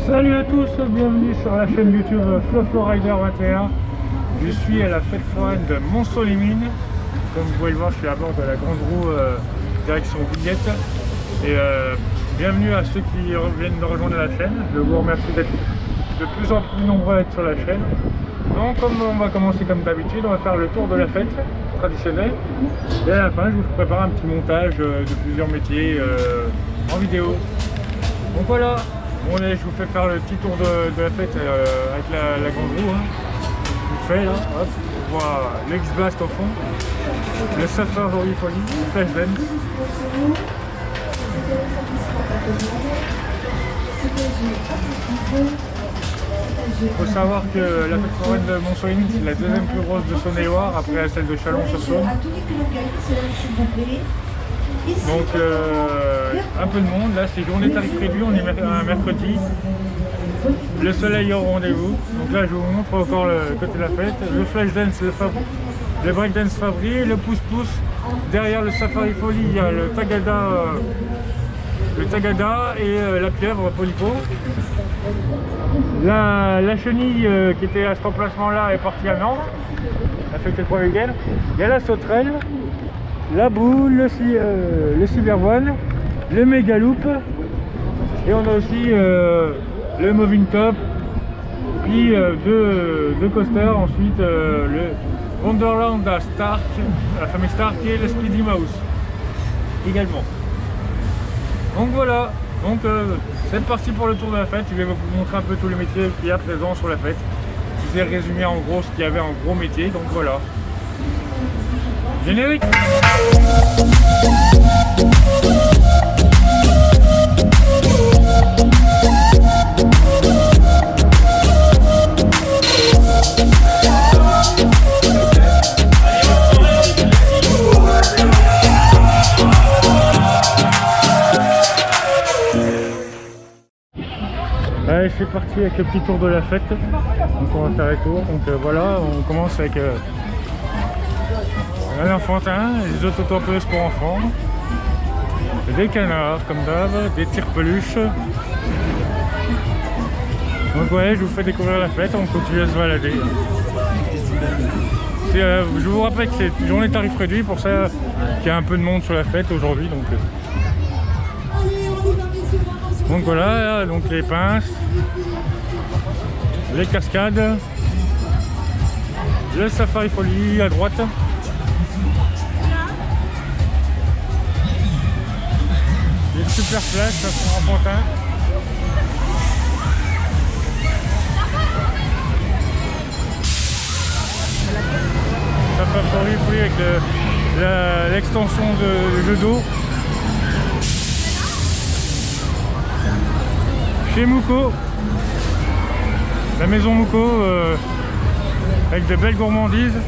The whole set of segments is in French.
Salut à tous, bienvenue sur la chaîne YouTube FloFloRider 21. Je suis à la fête foraine de Mont-Solimine. Comme vous pouvez le voir, je suis à bord de la grande roue direction Villette. Et bienvenue à ceux qui viennent de rejoindre la chaîne. Je vous remercie d'être de plus en plus nombreux à être sur la chaîne. Donc comme on va commencer comme d'habitude, on va faire le tour de la fête traditionnelle. Et à la fin, je vous prépare un petit montage de plusieurs métiers en vidéo. Donc voilà. Bon, allez, je vous fais faire le petit tour de la fête avec la grande roue. Hein. Je fais là, hop, on voit l'X-Blast au fond, le Safari Folie, le Flash Dance. Il faut savoir que la fête foraine de Mont-Solimine, c'est la deuxième plus grosse de Saône-et-Loire après celle de Chalon-sur-Saône. Donc un peu de monde, là c'est journée tarif réduit, on est un mercredi, le soleil est au rendez-vous. Donc là je vous montre encore le côté de la fête, le flash dance, le break dance Fabri, le pouce-pouce, derrière le Safari Folie il y a le Tagada et la pieuvre Polipo. La chenille qui était à cet emplacement là est partie à Nantes, elle a fait quelques week-ends. Il y a la sauterelle, la boule, le cyberone, le Megaloop et on a aussi le moving top, puis deux coasters, ensuite le Wonderland à Stark, la famille Stark et le Speedy Mouse également. Donc voilà, donc c'est parti pour le tour de la fête. Je vais vous montrer un peu tous les métiers qu'il y a présents sur la fête. Je vous ai résumé en gros ce qu'il y avait en gros métier, donc voilà. Générique. Allez, c'est parti avec le petit tour de la fête. Donc on va faire les tours. Donc voilà, on commence avec un enfantin, les autotempeuses pour enfants, des canards comme d'hab, des tire-peluches. Donc ouais, je vous fais découvrir la fête, on continue à se balader. Je vous rappelle que c'est une journée tarif réduit, pour ça qu'il y a un peu de monde sur la fête aujourd'hui. Donc voilà, donc les pinces, les cascades, le Safari Folie à droite. Les super flashs pour enfantin. Safari Folie avec l'extension de jeu d'eau. Chez Mouko, la maison Mouko avec de belles gourmandises.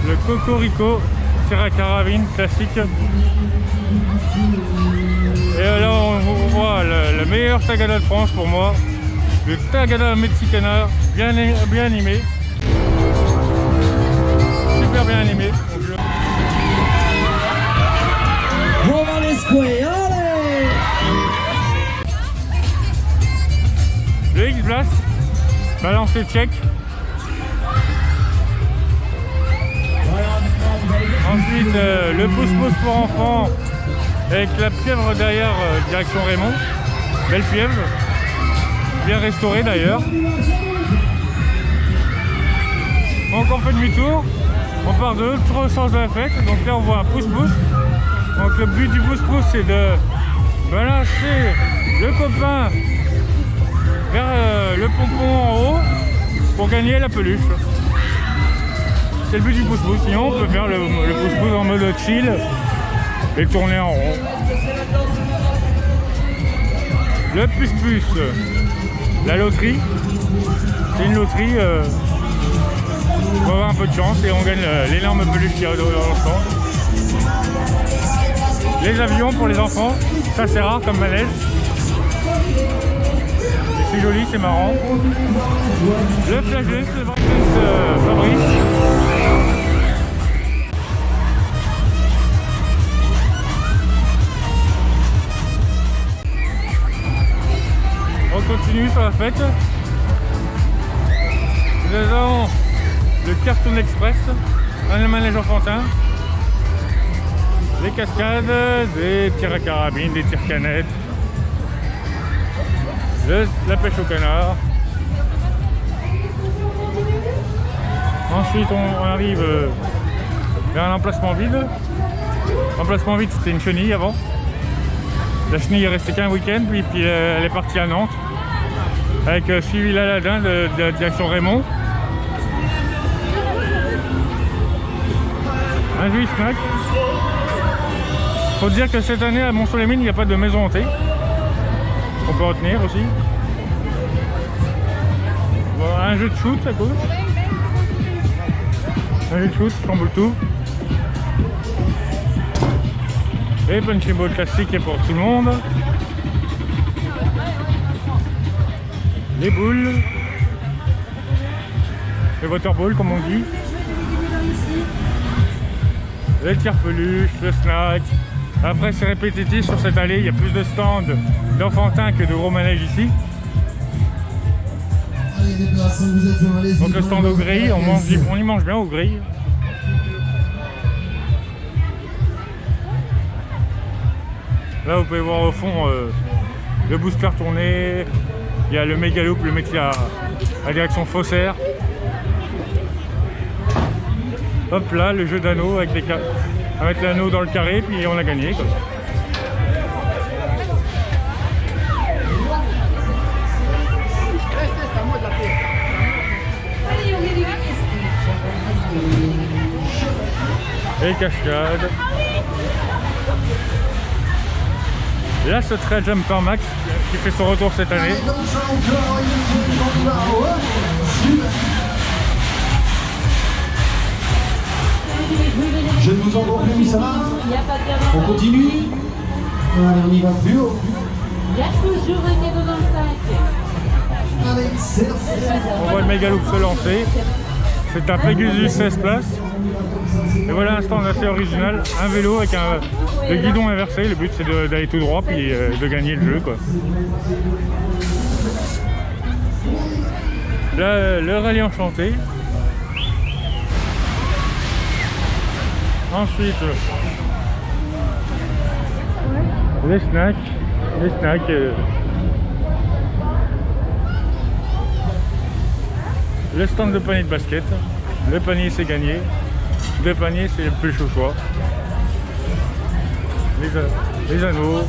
Le Cocorico, tir à carabine classique. Et là on voit le meilleur Tagada de France pour moi, le Tagada Mexicana, bien animé. Super bien animé. Le X-Blast, balancé tchèque. Ensuite le pouce-pouce pour enfants avec la pieuvre derrière direction Raymond. Belle pieuvre, bien restaurée d'ailleurs. Donc on fait demi-tour, on part de l'autre sens de la fête. Donc là on voit un pouce-pouce. Donc le but du pouce-pouce c'est de balancer le copain vers le pompon en haut pour gagner la peluche. C'est le but du pouce-pouce. Sinon on peut faire le pouce-pouce en mode chill et tourner en rond. Le puce-puce, la loterie. C'est une loterie, on va avoir un peu de chance et on gagne l'énorme peluche qui est dans le stand. Les avions pour les enfants, ça c'est rare comme manège. C'est joli, c'est marrant. Le flash dance, le break dance Fabrice. continue sur la fête. Nous avons le Cartoon Express, un manège enfantin, des cascades, des tirs à carabine, des tirs canettes, la pêche au canard. Ensuite on arrive vers un emplacement vide. L'emplacement vide, c'était une chenille avant. La chenille est restée qu'un week-end, puis elle est partie à Nantes avec suivi l'Aladin de la direction Raymond. Un joli snack. Faut dire que cette année à Mont-sur-les-Mines, il n'y a pas de maison hantée. On peut retenir aussi. Bon, un jeu de shoot à gauche. Un jeu de shoot, chamboule tout. Et punching ball classique est pour tout le monde. Les boules. Les waterballs comme on dit. Les tirs peluches, le snack. Après c'est répétitif sur cette allée, il y a plus de stands d'enfantins que de gros manèges ici. Donc le stand au grill, on y mange bien au grill. Là vous pouvez voir au fond le booster tourné, il y a le Megaloop, le mec qui a la direction faussaire. Hop là, le jeu d'anneaux avec l'anneau dans le carré, puis on a gagné quoi. Et cascade. Là, ce très Jumper Max qui fait son retour cette année. Je ne vous entends plus, ça va? On continue? Allez, on y va plus haut. Il y a toujours un cadeau dans le sac. Allez, c'est On voit le Megaloop se lancer. C'est un Pegasus 16 places. Et voilà un stand assez original. Un vélo avec le guidon inversé. Le but c'est d'aller tout droit puis de gagner le jeu quoi. Là, le rallye enchanté. Ensuite, les snacks, le stand de panier de basket. Le panier c'est gagné, 2 paniers c'est le plus chaud choix. Les anneaux.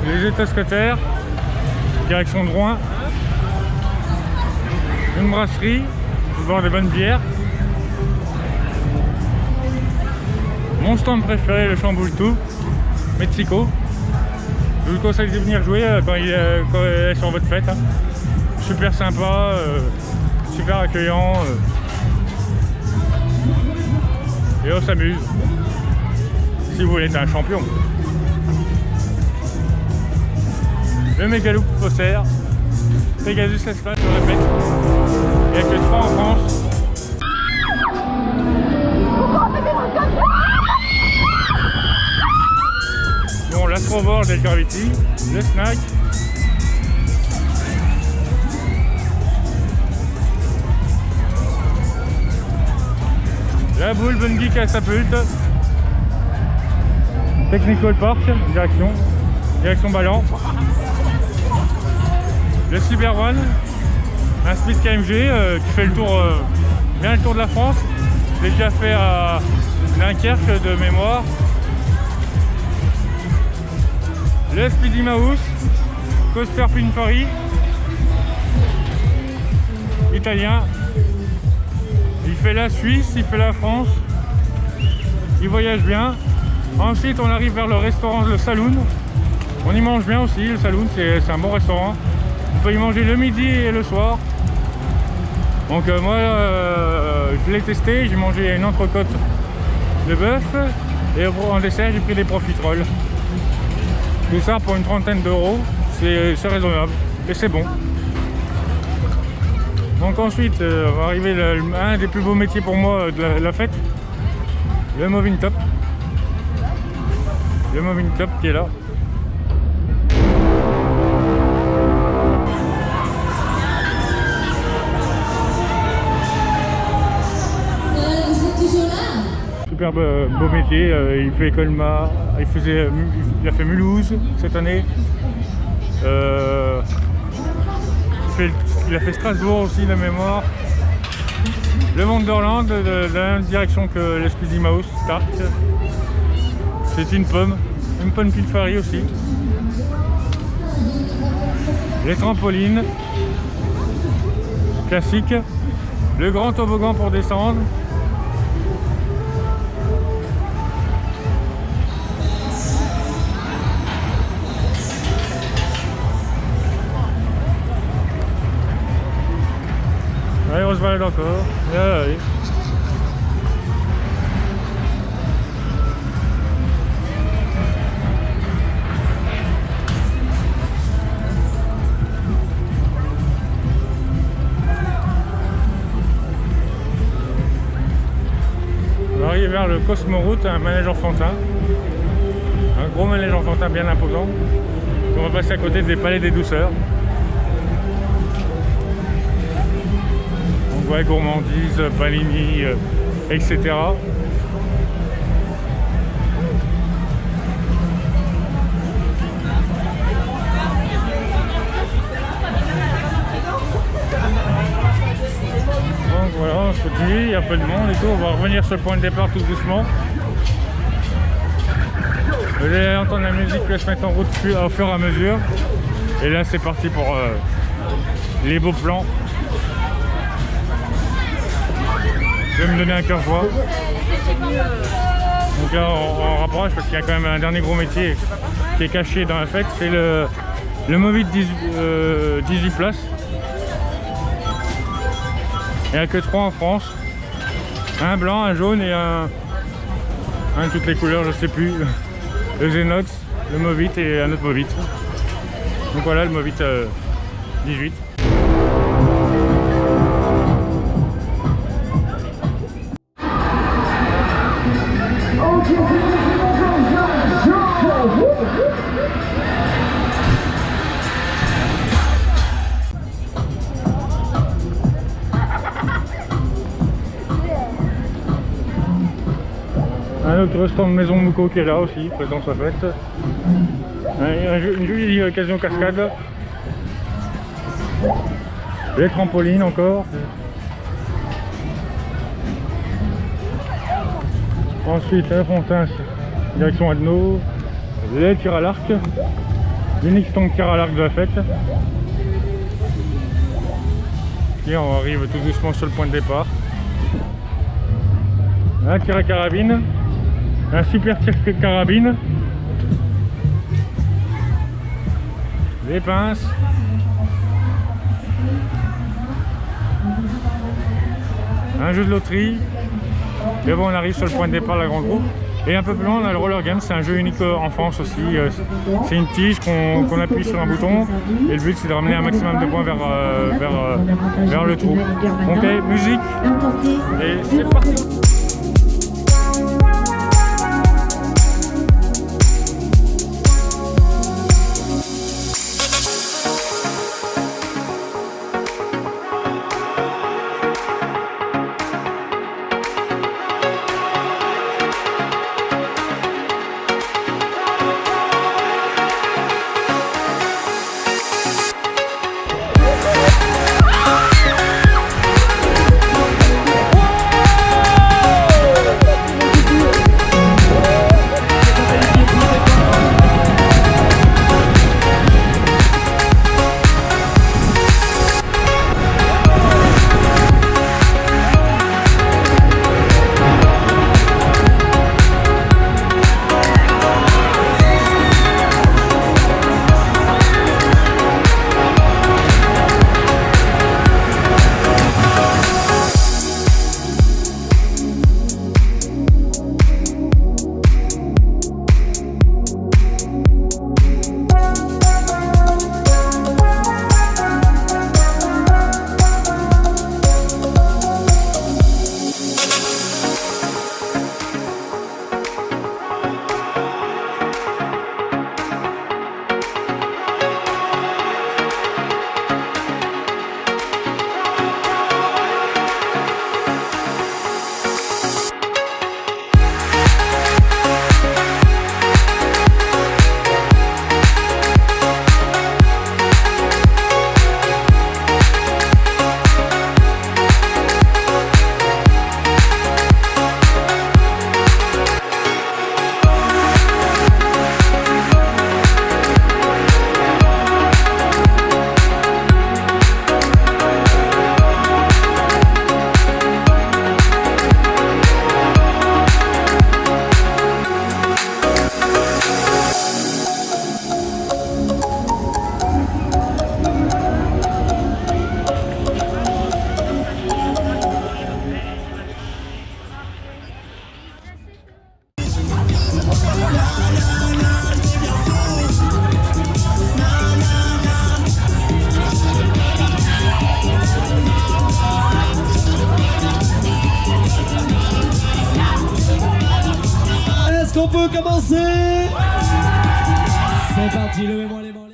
Les étascotères, direction de Rouen, une brasserie, pour boire des bonnes bières. Mon stand préféré, le chamboule tout, Mexico. Je vous conseille de venir jouer quand il est sur votre fête. Hein. Super sympa, super accueillant. Et on s'amuse. Si vous voulez être un champion. Le Megaloop faussaire, Pegasus Espace, je répète, il n'y a que 3 en France. Bon, l'Astroboard et le Gravity, le snack. La boule Bungie Catapulte. Technical Park, direction Ballon. Le Cyber One, un Speed KMG qui fait le tour, bien le tour de la France. Je l'ai déjà fait à Dunkerque de mémoire. Le Speedy Mouse, Coaster Pininfarina, italien. Il fait la Suisse, il fait la France. Il voyage bien. Ensuite, on arrive vers le restaurant, le Saloon. On y mange bien aussi, le Saloon, c'est un bon restaurant. On peut y manger le midi et le soir. Donc moi, je l'ai testé, j'ai mangé une entrecôte de bœuf et en dessert, j'ai pris des profiteroles. Tout ça pour une 30aine d'euros, c'est raisonnable et c'est bon. Donc ensuite, va arriver un des plus beaux métiers pour moi de la fête, le Moving Top. Le Moving Top qui est là. Super beau métier, il fait Colmar, il a fait Mulhouse cette année. Il a fait Strasbourg aussi, la mémoire. Le Wonderland, de la même direction que le Speedy Mouse Start. C'est une pomme Pilfari aussi. Les trampolines, classique. Le grand toboggan pour descendre. Allez, on se balade encore. Allez. On va arriver vers le Cosmoroute, un manège enfantin. Un gros manège enfantin bien imposant. On va passer à côté des Palais des Douceurs. Ouais, gourmandise, Panini, etc. Donc voilà, on se dit, il y a peu de monde et tout, on va revenir sur le point de départ tout doucement. Vous allez entendre la musique qui va se mettre en route au fur et à mesure. Et là c'est parti pour les beaux plans. Je vais me donner un cœur joie. Donc là on rapproche parce qu'il y a quand même un dernier gros métier qui est caché dans la fête, c'est le Movit 18 places. Il n'y en a que 3 en France. Un blanc, un jaune et un de toutes les couleurs, je sais plus. Le Zenox, le Movit et un autre Movit. Donc voilà le Movit 18. Un autre stand Maison Mouko qui est là aussi, présent sur la fête. Une jolie occasion cascade. Les trampolines encore. Ensuite la fontaine, direction Adno. Les tirs à l'arc. L'unique stand tir à l'arc de la fête. Et on arrive tout doucement sur le point de départ. Un tir à carabine. Un super tir de carabine. Des pinces. Un jeu de loterie. Et bon, on arrive sur le point de départ de la grande roue. Et un peu plus loin, on a le roller game, c'est un jeu unique en France aussi. C'est une tige qu'on appuie sur un bouton. Et le but c'est de ramener un maximum de points vers le trou. Ok, musique. Et c'est parti. qu'on peut commencer? C'est parti, levez-moi les mains.